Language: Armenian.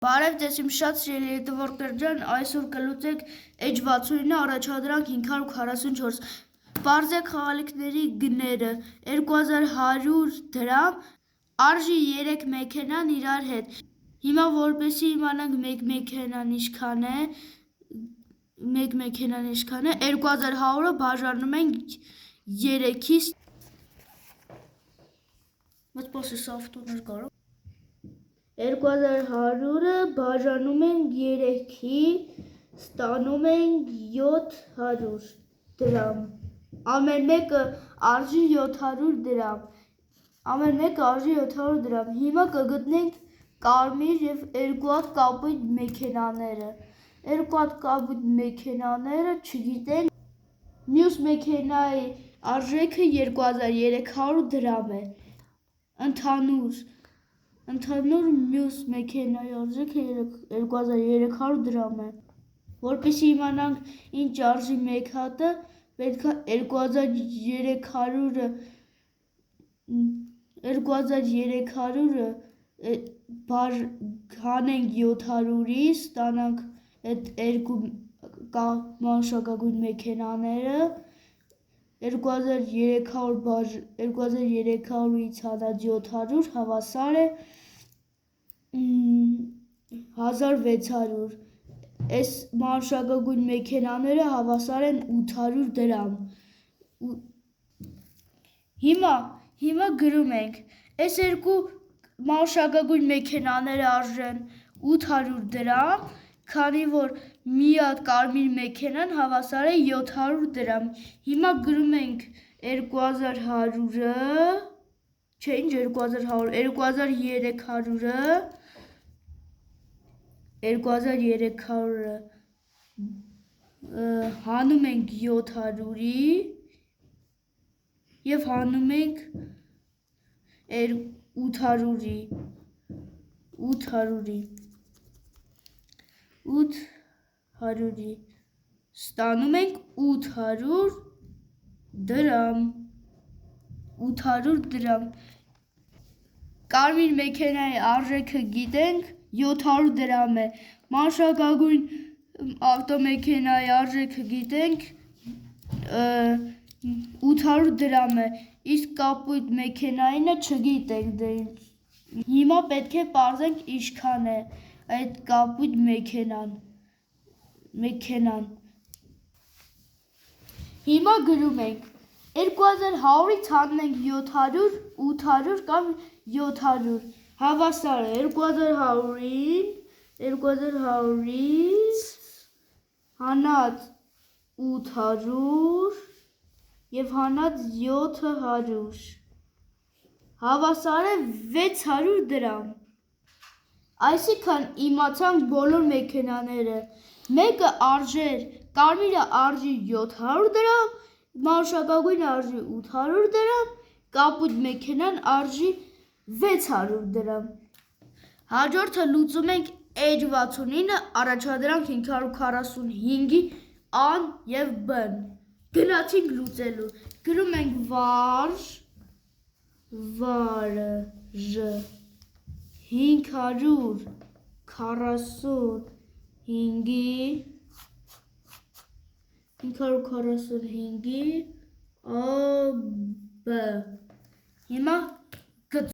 Բարև ձեզ իմ շատ սիրելի հետևորդներ ջան, այսօր կլուծենք H69 առաջադրանք 544, պարզեք խաղալիքների գները, 2100 դրամ, արժի 3 մեքենան իրար հետ, հիմա որպեսի իմանանք մեկ մեքենան ինչքան է, 2100-ը բաժանում ենք 3-ից, մտպասես ավտոներ կարո 2100-ը բաժանում ենք 3-ի, ստանում ենք 700 դրամ, ամեն մեկը արժի 700 դրամ, հիմա կգտնենք կարմիր և երկու հատ կապույտ մեքենաները, չգիտենք, մյուս մեքենայի արժեքը 2300 դրամ է, Ընդհանուր մյուս մեքենայի արժեքը 2300 դրամ է, որպեսզի իմանանք ինչ արժի մեկ հատը, պետք է 2300-ը հանենք 700-ից, ստանանք այդ երկու մանուշակագույն մեքենաները, 2300-ից հանած 700 հավասար է 1600, այս մանուշակագույն մեքենաները հավասար են 800 դրամ, հիմա գրում ենք, այս երկու մանուշակագույն մեքենաները արժեն 800 դրամ, քանի որ մի հատ կարմիր մեքենան հավասար է 700 դրամ, հիմա գրում ենք 2300-ը հանում ենք 700-ի և հանում ենք 800-ի, ստանում ենք 800 դրամ, կարմիր մեքենայի արժեքը գիտենք 700 դրամ է, մանուշակագույն ավտոմեքենայի արժեքը գիտենք 800 դրամ է, իսկ կապույտ մեքենայինը չգիտենք, հիմա պետք է պարզենք ինչքան է այդ կապույտ մեքենան, հիմա գրում ենք 2100-ից հանում ենք 700, 800 կամ 700, հավասար է 2200-ից հանած 800 և հանած 700, հավասար է 600 դրամ, այսինքն իմացանք բոլոր մեքենաները, մեկը կարմիրը արժի 700 դրամ, մանուշակագույնը արժի 800 դրամ, կապույտ մեքենան արժի 600 դրամ, հաջորդը լուծում ենք H69 առաջադրանք 545-ի Ա-ն և Բ-ն, գնացինք լուծելու, գրում ենք վարժ 545-ի Ա-Բ, հիմա